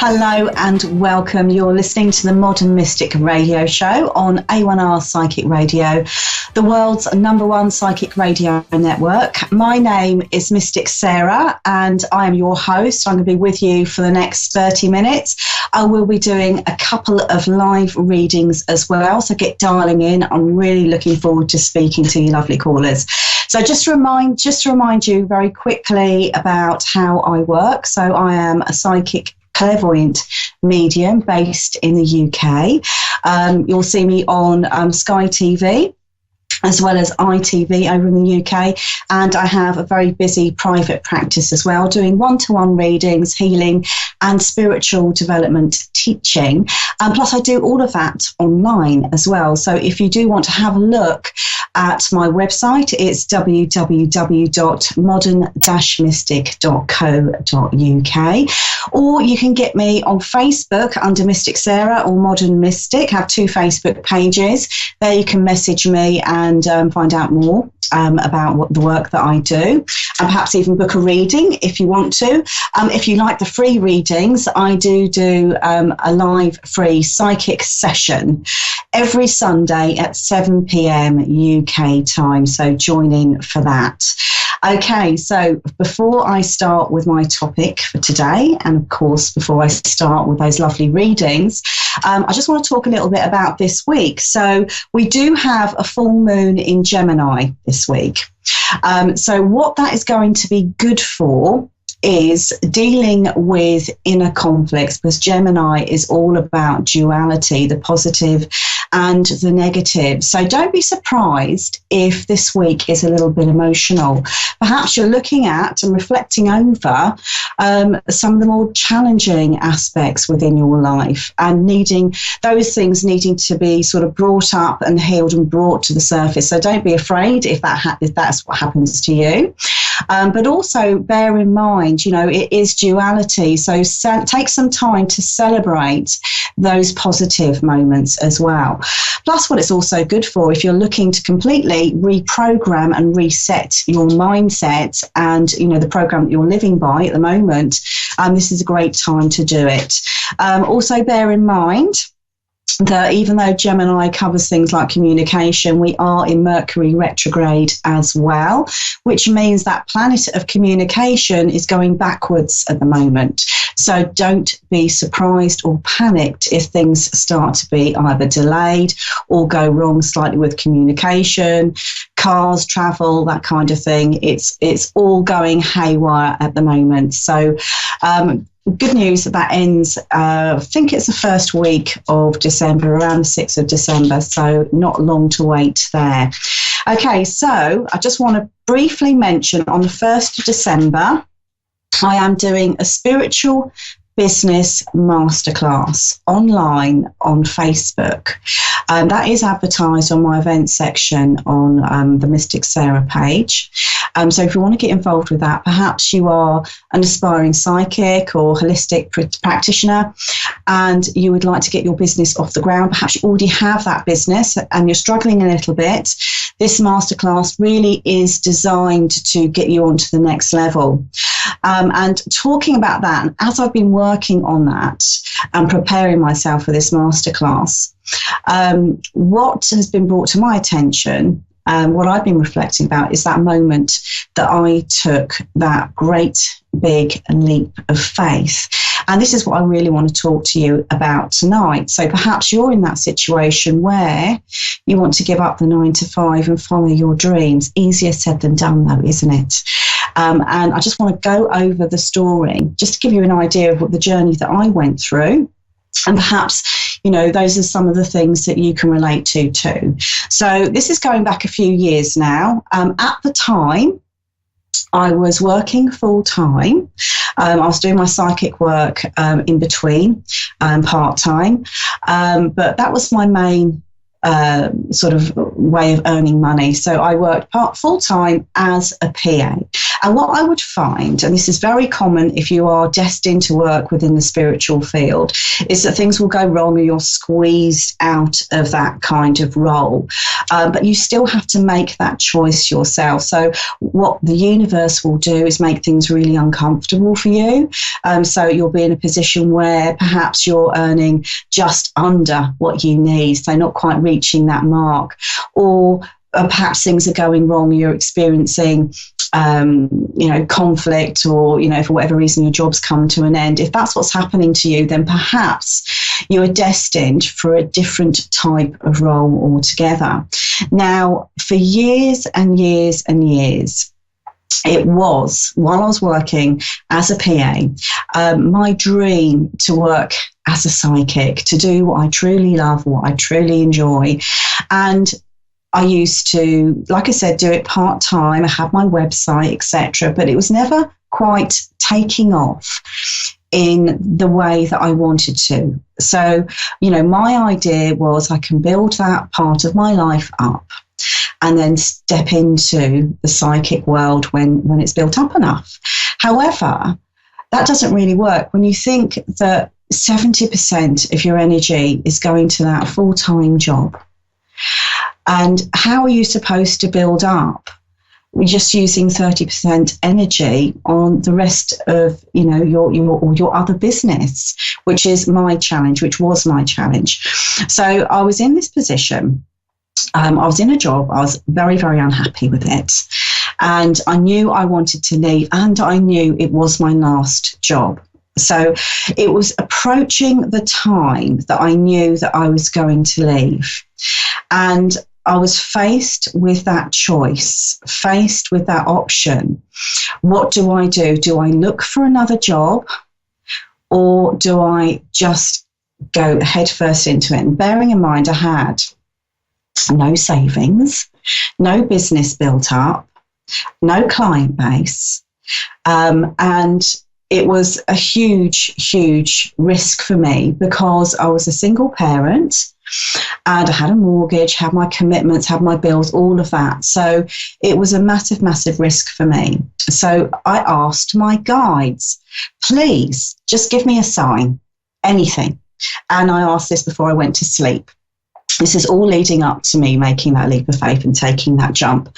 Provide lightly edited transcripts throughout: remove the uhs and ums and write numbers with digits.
Hello and welcome. You're listening to the Modern Mystic radio show on A1R Psychic Radio, the world's #1 psychic radio network. My name is Mystic Saira and I am your host. I'm going to be with you for the next 30 minutes. I will be doing a couple of live readings as well, so get dialing in. I'm really looking forward to speaking to you lovely callers. So just to remind you very quickly about how I work. So I am a psychic clairvoyant medium based in the UK. You'll see me on Sky TV as well as ITV over in the UK, and I have a very busy private practice as well, doing one-to-one readings, healing and spiritual development teaching, and plus I do all of that online as well. So if you do want to have a look at my website, it's www.modern-mystic.co.uk, or you can get me on Facebook under Mystic Saira or Modern Mystic. I have 2 Facebook pages. There you can message me and find out more about the work that I do, and perhaps even book a reading if you want to. If you like the free readings, I do a live free psychic session every Sunday at 7 p.m. UK time, so join in for that. Okay, so before I start with my topic for today, and of course before I start with those lovely readings, I just want to talk a little bit about this week. So we do have a full moon in Gemini this week. So what that is going to be good for is dealing with inner conflicts, because Gemini is all about duality, the positive and the negative. So don't be surprised if this week is a little bit emotional. Perhaps you're looking at and reflecting over some of the more challenging aspects within your life, and needing to be sort of brought up and healed and brought to the surface. So don't be afraid if that's what happens to you. But also bear in mind, it is duality. So take some time to celebrate those positive moments as well. Plus, what it's also good for, if you're looking to completely reprogram and reset your mindset and, the program that you're living by at the moment, this is a great time to do it. Also bear in mind that even though Gemini covers things like communication, we are in Mercury retrograde as well, which means that planet of communication is going backwards at the moment. So don't be surprised or panicked if things start to be either delayed or go wrong slightly with communication, cars, travel, that kind of thing. It's all going haywire at the moment. So good news that ends, I think it's the first week of December, around the 6th of December, so not long to wait there. Okay, so I just want to briefly mention on the 1st of December, I am doing a spiritual business masterclass online on Facebook. That is advertised on my events section on the Mystic Saira page. So if you want to get involved with that, perhaps you are an aspiring psychic or holistic practitioner and you would like to get your business off the ground. Perhaps you already have that business and you're struggling a little bit. This masterclass really is designed to get you onto the next level. And talking about that, and as I've been working on that and preparing myself for this masterclass, what has been brought to my attention, what I've been reflecting about, is that moment that I took that great big leap of faith. And this is what I really want to talk to you about tonight. So perhaps you're in that situation where you want to give up the 9 to 5 and follow your dreams. Easier said than done, though, isn't it? And I just want to go over the story, just to give you an idea of what the journey that I went through. And perhaps, those are some of the things that you can relate to too. So this is going back a few years now. At the time, I was working full time. I was doing my psychic work in between, part time. But that was my main sort of way of earning money. So I worked full-time as a PA. And what I would find, and this is very common if you are destined to work within the spiritual field, is that things will go wrong and you're squeezed out of that kind of role. But you still have to make that choice yourself. So what the universe will do is make things really uncomfortable for you. So you'll be in a position where perhaps you're earning just under what you need, so not quite reaching that mark, or perhaps things are going wrong, you're experiencing conflict, or, for whatever reason your job's come to an end. If that's what's happening to you, then perhaps you are destined for a different type of role altogether. Now, for years and years and years, it was, while I was working as a PA, my dream to work as a psychic, to do what I truly love, what I truly enjoy. And I used to, like I said, do it part-time. I had my website, etc., but it was never quite taking off in the way that I wanted to. So, my idea was I can build that part of my life up and then step into the psychic world when it's built up enough. However, that doesn't really work when you think that 70% of your energy is going to that full-time job. And how are you supposed to build up? We're just using 30% energy on the rest of, your other business, which is my challenge, which was my challenge. So I was in this position. I was in a job. I was very, very unhappy with it. And I knew I wanted to leave, and I knew it was my last job. So it was approaching the time that I knew that I was going to leave. And I was faced with that choice, faced with that option. What do I do? Do I look for another job, or do I just go headfirst into it? And bearing in mind, I had no savings, no business built up, no client base, and it was a huge, huge risk for me because I was a single parent and I had a mortgage, had my commitments, had my bills, all of that. So it was a massive, massive risk for me. So I asked my guides, please just give me a sign, anything. And I asked this before I went to sleep. This is all leading up to me making that leap of faith and taking that jump.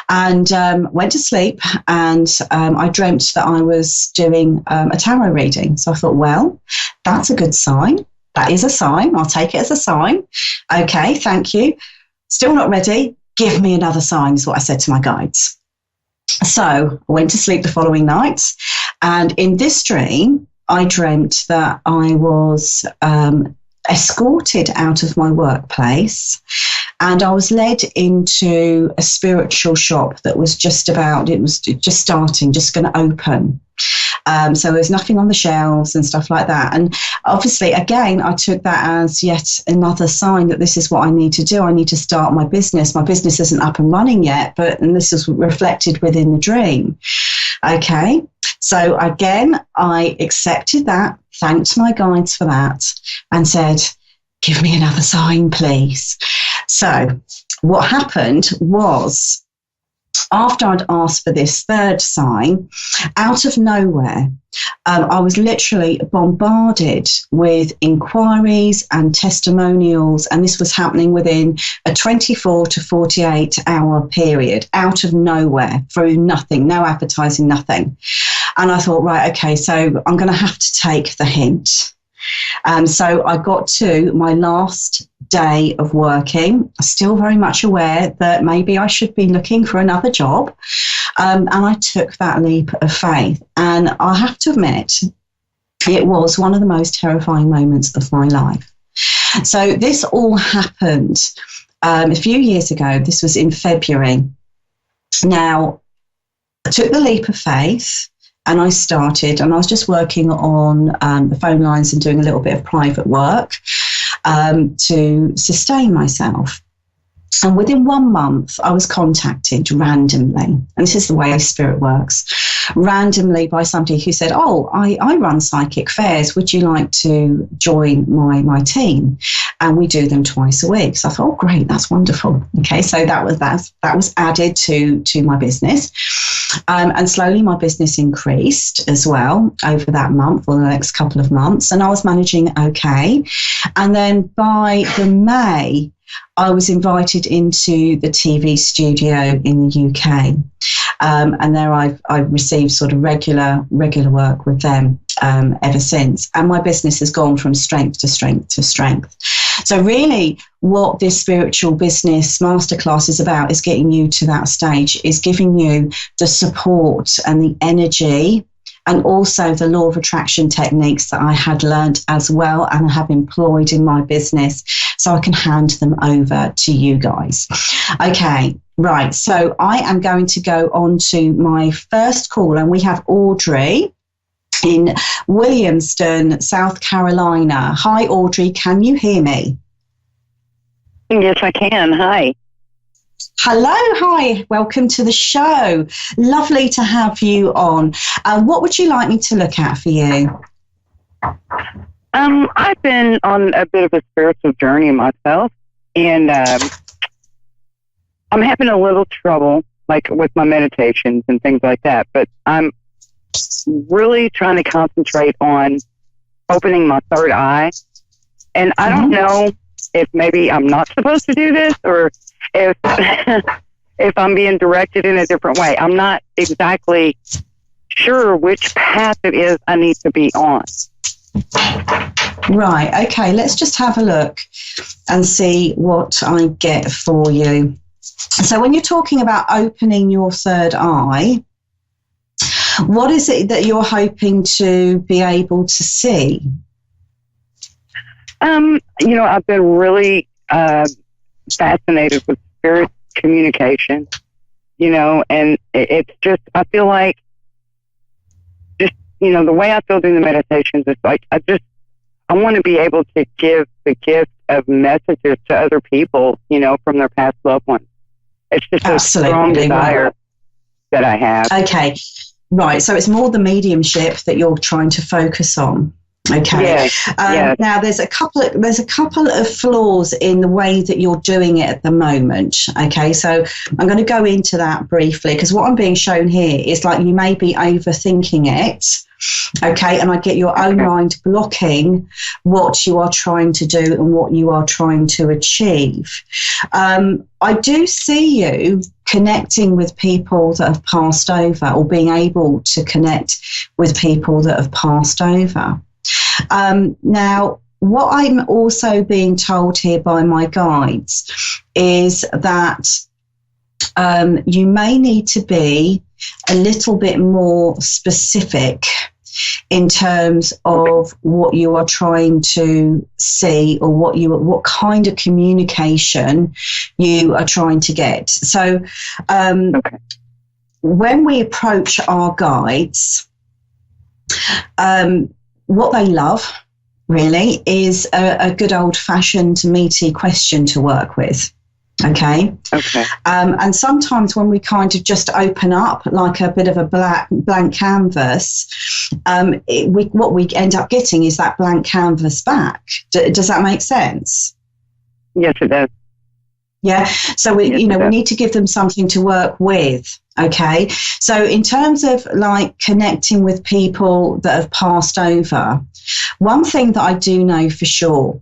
And went to sleep, and I dreamt that I was doing a tarot reading. So I thought, well, that's a good sign. That is a sign. I'll take it as a sign. Okay, thank you. Still not ready. Give me another sign is what I said to my guides. So I went to sleep the following night. And in this dream, I dreamt that I was escorted out of my workplace, and I was led into a spiritual shop that was just starting, just going to open. So there's nothing on the shelves and stuff like that. And obviously, again, I took that as yet another sign that this is what I need to do. I need to start my business. My business isn't up and running yet, and this is reflected within the dream. Okay. So again, I accepted that, thanked my guides for that, and said, give me another sign, please. So what happened was, after I'd asked for this third sign, out of nowhere, I was literally bombarded with inquiries and testimonials, and this was happening within a 24 to 48 hour period, out of nowhere, through nothing, no advertising, nothing. And I thought, right, okay, so I'm going to have to take the hint. So I got to my last day of working, still very much aware that maybe I should be looking for another job. And I took that leap of faith. And I have to admit, it was one of the most terrifying moments of my life. So this all happened a few years ago. This was in February. Now, I took the leap of faith. And I started, and I was just working on the phone lines and doing a little bit of private work to sustain myself. And within 1 month, I was contacted randomly, and this is the way Spirit works, randomly by somebody who said, oh, I run psychic fairs. Would you like to join my team? And we do them twice a week. So I thought, oh, great, that's wonderful. Okay, so that was added to my business. And slowly my business increased as well over that month or the next couple of months. And I was managing okay. And then by the May, I was invited into the TV studio in the UK. And there I've received sort of regular work with them ever since. And my business has gone from strength to strength to strength. So really what this spiritual business masterclass is about is getting you to that stage, is giving you the support and the energy and also the law of attraction techniques that I had learned as well and have employed in my business, so I can hand them over to you guys. Okay, right. So I am going to go on to my first call, and we have Audrey in Williamston, South Carolina. Hi, Audrey. Can you hear me? Yes, I can. Hi. Hello, hi, welcome to the show. Lovely to have you on. What would you like me to look at for you? I've been on a bit of a spiritual journey myself, and I'm having a little trouble, like with my meditations and things like that, but I'm really trying to concentrate on opening my third eye. And I don't know if maybe I'm not supposed to do this, or if if I'm being directed in a different way. I'm not exactly sure which path it is I need to be on. Right, okay, let's just have a look and see what I get for you. So when you're talking about opening your third eye, what is it that you're hoping to be able to see? I've been really fascinated with spirit communication, and it's just, I feel like, the way I feel doing the meditations is like, I want to be able to give the gift of messages to other people, from their past loved ones. It's just a strong desire that I have. Okay, right. So it's more the mediumship that you're trying to focus on. Okay. Yes. Now there's a couple of flaws in the way that you're doing it at the moment. Okay, so I'm going to go into that briefly, because what I'm being shown here is like you may be overthinking it. Okay, and I get your own mind blocking what you are trying to do and what you are trying to achieve. I do see you connecting with people that have passed over, or being able to connect with people that have passed over. Now, what I'm also being told here by my guides is that you may need to be a little bit more specific in terms of what you are trying to see, or what kind of communication you are trying to get. So when we approach our guides, what they love really is a good old-fashioned meaty question to work with. Okay. And sometimes when we kind of just open up like a bit of a blank canvas, what we end up getting is that blank canvas back. Does that make sense? Yes, it does. Yeah. So we need to give them something to work with. Okay. So in terms of like connecting with people that have passed over, one thing that I do know for sure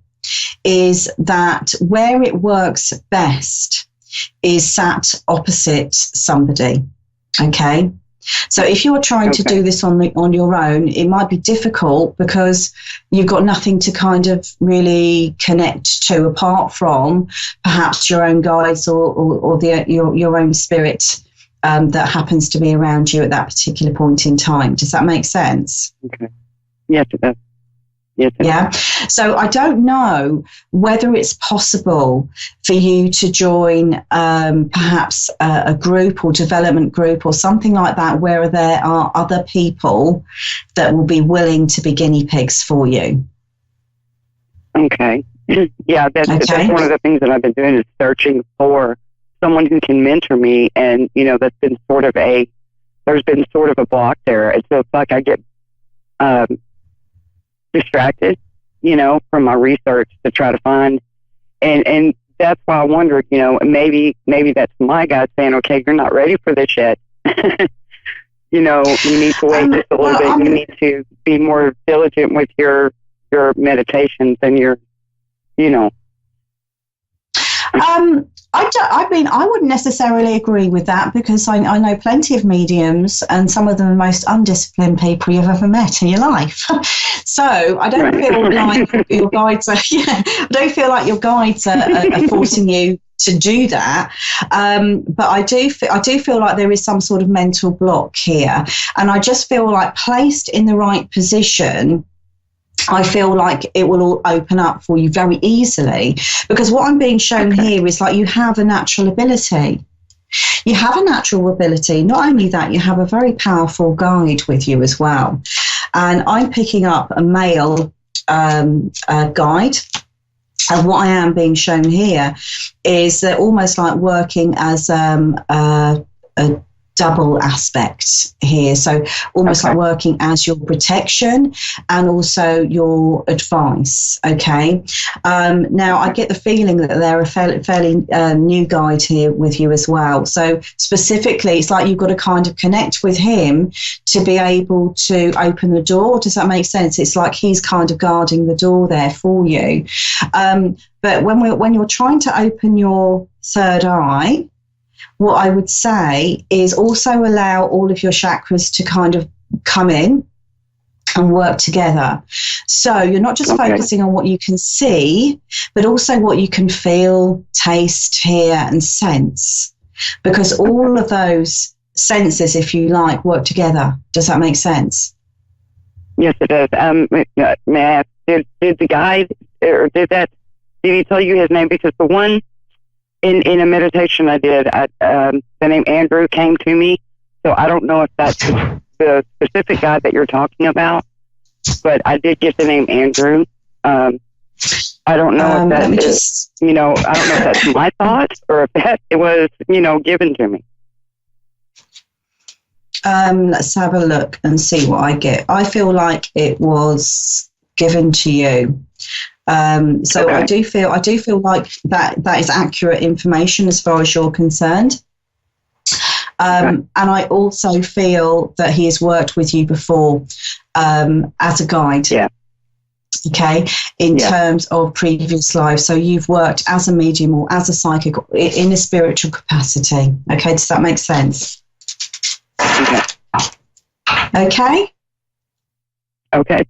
is that where it works best is sat opposite somebody. Okay. So if you're trying to do this on your own, it might be difficult because you've got nothing to kind of really connect to apart from perhaps your own guides or your own spirit that happens to be around you at that particular point in time. Does that make sense? Okay. Yes, it does. Yeah. So I don't know whether it's possible for you to join perhaps a group or development group or something like that, where there are other people that will be willing to be guinea pigs for you. Okay. Yeah, that's Okay. one of the things that I've been doing is searching for someone who can mentor me. And, that's been there's been sort of a block there. And so it's like I get distracted, from my research to try to find. And that's why I wondered, maybe that's my God saying, okay, you're not ready for this yet. You need to wait just a little bit. You need to be more diligent with your meditations and your, I wouldn't necessarily agree with that, because I know plenty of mediums, and some of them are the most undisciplined people you've ever met in your life. So I don't feel like your guides are. Yeah, I don't feel like your guides are forcing you to do that. But I do feel like there is some sort of mental block here, and I just feel like placed in the right position, I feel like it will all open up for you very easily, because what I'm being shown here is like you have a natural ability. You have a natural ability. Not only that, you have a very powerful guide with you as well. And I'm picking up a male guide. And what I am being shown here is they're almost like working as a double aspect here. So almost like working as your protection and also your advice. Okay. Now I get the feeling that they're a fairly new guide here with you as well. So specifically, it's like you've got to kind of connect with him to be able to open the door. Does that make sense? It's like he's kind of guarding the door there for you. But when you're trying to open your third eye, what I would say is also allow all of your chakras to kind of come in and work together. So you're not just focusing on what you can see, but also what you can feel, taste, hear, and sense, because all of those senses, if you like, work together. Does that make sense? Yes, it does. May I ask, did the guide, or did he tell you his name? Because the one in a meditation I did, the name Andrew came to me. So I don't know if that's the specific guy that you're talking about, but I did get the name Andrew. I don't know if that's, I don't know if that's my thoughts or if that it was, given to me. Let's have a look and see what I get. I feel like it was given to you. So I do feel like that is accurate information as far as you're concerned. And I also feel that he has worked with you before as a guide. Yeah. Okay. In terms of previous lives. So you've worked as a medium or as a psychic in a spiritual capacity. Okay. Does that make sense? Okay. Okay.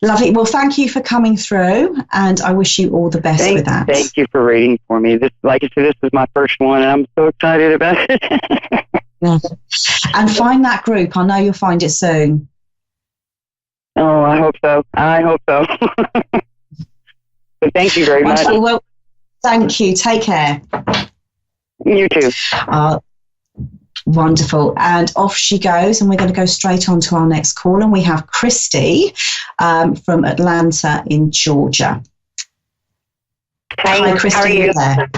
Lovely. Well, thank you for coming through, and I wish you all the best with that. Thank you for reading for me. This, like I said, this is my first one, and I'm so excited about it. And find that group. I know you'll find it soon. Oh, I hope so. But thank you very much. Well, thank you. Take care. You too. Wonderful. And off she goes, and we're going to go straight on to our next call. And we have Christy from Atlanta in Georgia. Hi, Christy. how are you? There?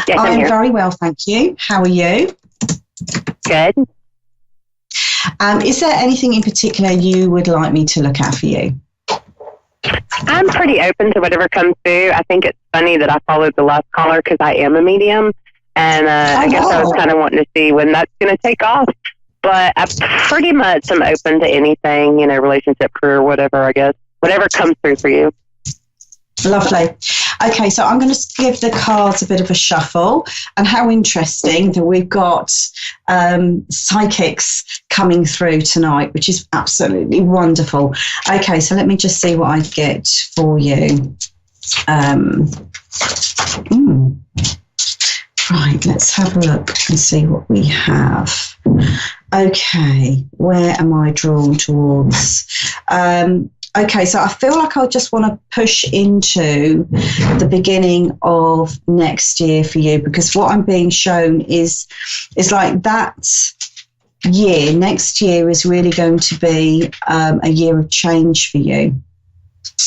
Yes, I'm very well, thank you. How are you? Good. Is there anything in particular you would like me to look at for you? I'm pretty open to whatever comes through. I think it's funny that I followed the last caller because I am a medium. And I guess I was kind of wanting to see when that's going to take off. But I pretty much am open to anything, relationship, career, whatever, I guess. Whatever comes through for you. Lovely. Okay, so I'm going to give the cards a bit of a shuffle. And how interesting that we've got psychics coming through tonight, which is absolutely wonderful. Okay, so let me just see what I get for you. Right, let's have a look and see what we have. Okay, where am I drawn towards? Okay, so I feel like I just want to push into the beginning of next year for you, because what I'm being shown is like that year, next year is really going to be a year of change for you.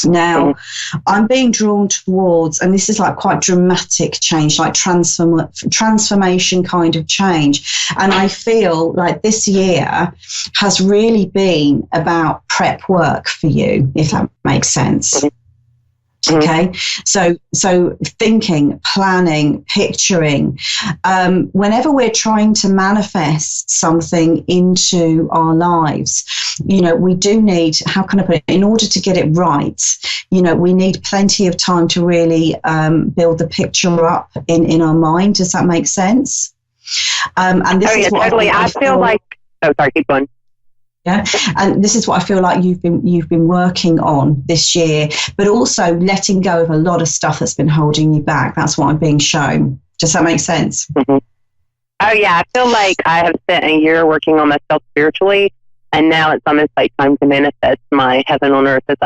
Now, I'm being drawn towards, and this is like quite dramatic change, like transformation kind of change. And I feel like this year has really been about prep work for you, if that makes sense. Okay, so thinking, planning, picturing. Whenever we're trying to manifest something into our lives, we do need, how can I put it, in order to get it right, we need plenty of time to really build the picture up in our mind. Does that make sense? And this is what totally. I feel like. Oh, sorry. Keep going. Yeah, and this is what I feel like you've been working on this year, but also letting go of a lot of stuff that's been holding you back. That's what I'm being shown. Does that make sense? Mm-hmm. Oh yeah, I feel like I have spent a year working on myself spiritually, and now it's almost like time to manifest my heaven on earth as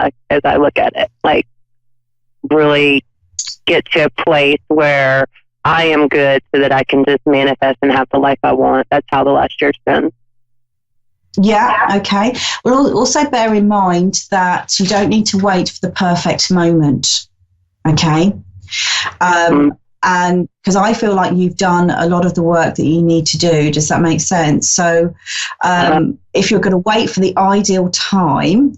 I look at it. Like really get to a place where I am good, so that I can just manifest and have the life I want. That's how the last year's been. Yeah, okay. Well, also bear in mind that you don't need to wait for the perfect moment, okay? And because I feel like you've done a lot of the work that you need to do. Does that make sense? So if you're going to wait for the ideal time,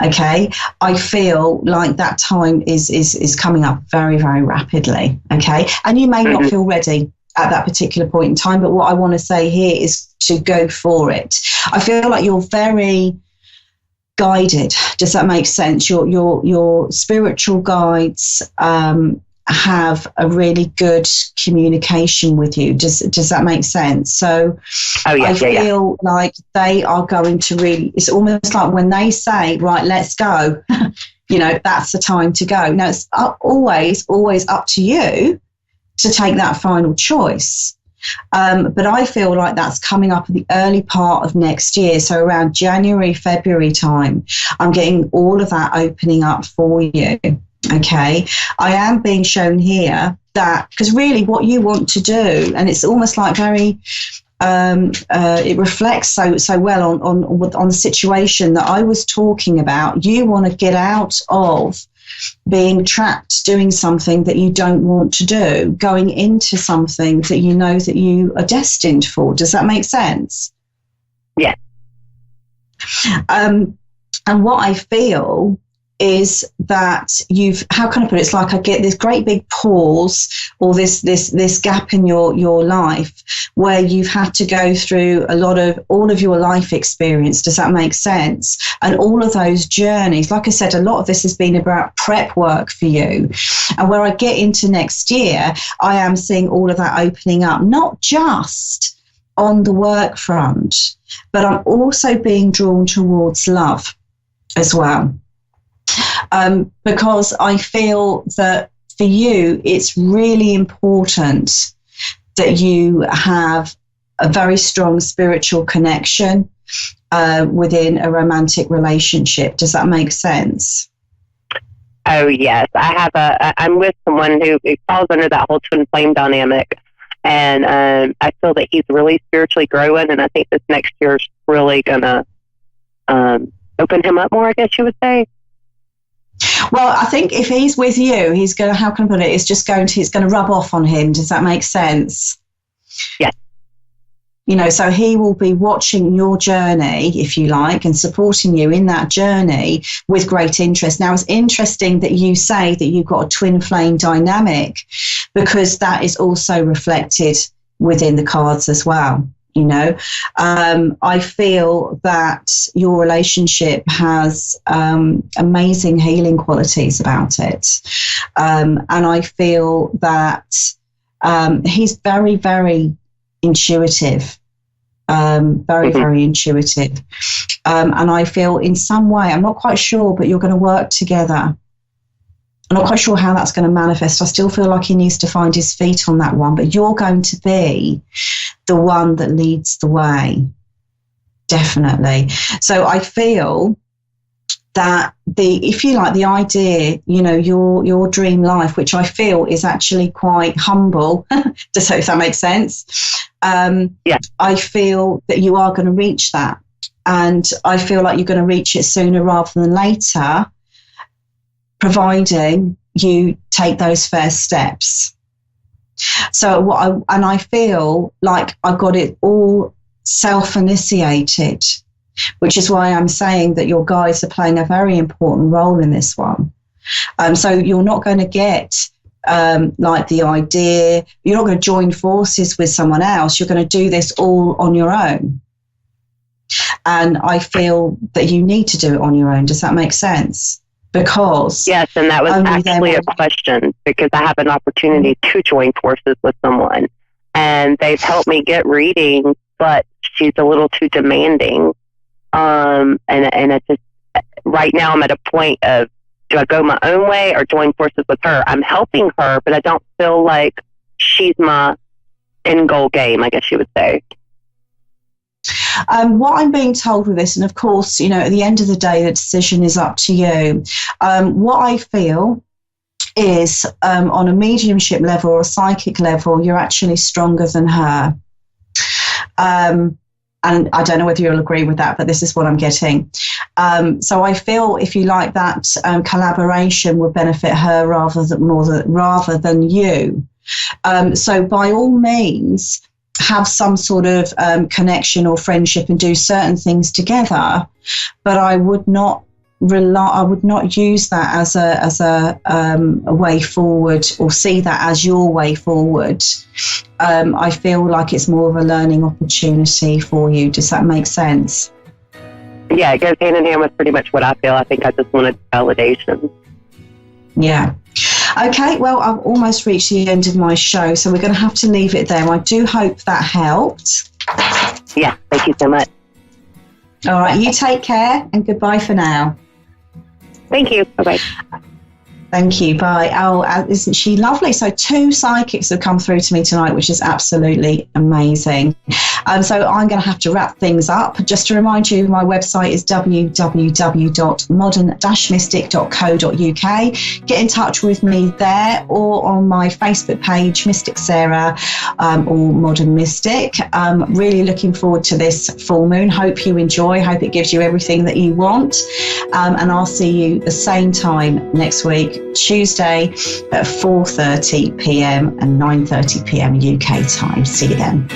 okay, I feel like that time is coming up very, very rapidly, okay? And you may not feel ready at that particular point in time, but what I want to say here is to go for it. I feel like you're very guided. Does that make sense? Your spiritual guides have a really good communication with you. Does that make sense? So I feel like they are going to really, it's almost like when they say, right, let's go, that's the time to go. Now it's always up to you to take that final choice. But I feel like that's coming up in the early part of next year. So around January, February time, I'm getting all of that opening up for you. Okay. I am being shown here that, because really what you want to do, and it's almost like very, it reflects so well on the situation that I was talking about. You want to get out of being trapped doing something that you don't want to do, going into something that you know that you are destined for. Does that make sense? Yeah. And what I feel is that how can I put it? It's like I get this great big pause, or this gap in your life where you've had to go through all of your life experience. Does that make sense? And all of those journeys, like I said, a lot of this has been about prep work for you. And where I get into next year, I am seeing all of that opening up, not just on the work front, but I'm also being drawn towards love as well. Because I feel that for you, it's really important that you have a very strong spiritual connection within a romantic relationship. Does that make sense? Oh, yes. I'm with someone who falls under that whole twin flame dynamic. And I feel that he's really spiritually growing. And I think this next year is really going to open him up more, I guess you would say. Well, I think if he's with you, he's going to, how can I put it? It's going to rub off on him. Does that make sense? Yes. So he will be watching your journey, if you like, and supporting you in that journey with great interest. Now, it's interesting that you say that you've got a twin flame dynamic, because that is also reflected within the cards as well. I feel that your relationship has amazing healing qualities about it. And I feel that he's very, very intuitive, very intuitive. And I feel in some way, I'm not quite sure, but you're going to work together. I'm not quite sure how that's going to manifest. I still feel like he needs to find his feet on that one, but you're going to be the one that leads the way. Definitely. So I feel that if you like the idea, your dream life, which I feel is actually quite humble, just if that makes sense. I feel that you are going to reach that. And I feel like you're going to reach it sooner rather than later. providing you take those first steps. So I feel like I got it all self-initiated, which is why I'm saying that your guides are playing a very important role in this one. So you're not going to get like the idea, you're not going to join forces with someone else. You're going to do this all on your own. And I feel that you need to do it on your own. Does that make sense? Because yes, and that was actually a question, because I have an opportunity to join forces with someone, and they've helped me get readings, but she's a little too demanding. And it's just, right now I'm at a point of, do I go my own way or join forces with her? I'm helping her, but I don't feel like she's my end goal game, I guess you would say. What I'm being told with this, and of course, you know, at the end of the day, the decision is up to you. What I feel is on a mediumship level or a psychic level, you're actually stronger than her. And I don't know whether you'll agree with that, but this is what I'm getting. So I feel, if you like, that collaboration would benefit her rather than you. So by all means, have some sort of connection or friendship and do certain things together, but I would not use that as a way forward, or see that as your way forward. I feel like it's more of a learning opportunity for you. Does that make sense? Yeah, it goes hand in hand with pretty much what I feel. I think I just wanted validation. Yeah. Okay, well, I've almost reached the end of my show, so we're going to have to leave it there. I do hope that helped. Yeah, thank you so much. All right, you take care, and goodbye for now. Thank you. Bye-bye. Thank you. Bye. Oh, isn't she lovely? So 2 psychics have come through to me tonight, which is absolutely amazing. So I'm going to have to wrap things up. Just to remind you, my website is www.modern-mystic.co.uk. Get in touch with me there, or on my Facebook page, Mystic Saira, or Modern Mystic. Really looking forward to this full moon. Hope you enjoy. Hope it gives you everything that you want. And I'll see you the same time next week, Tuesday at 4:30 p.m. and 9:30 p.m. UK time. See you then.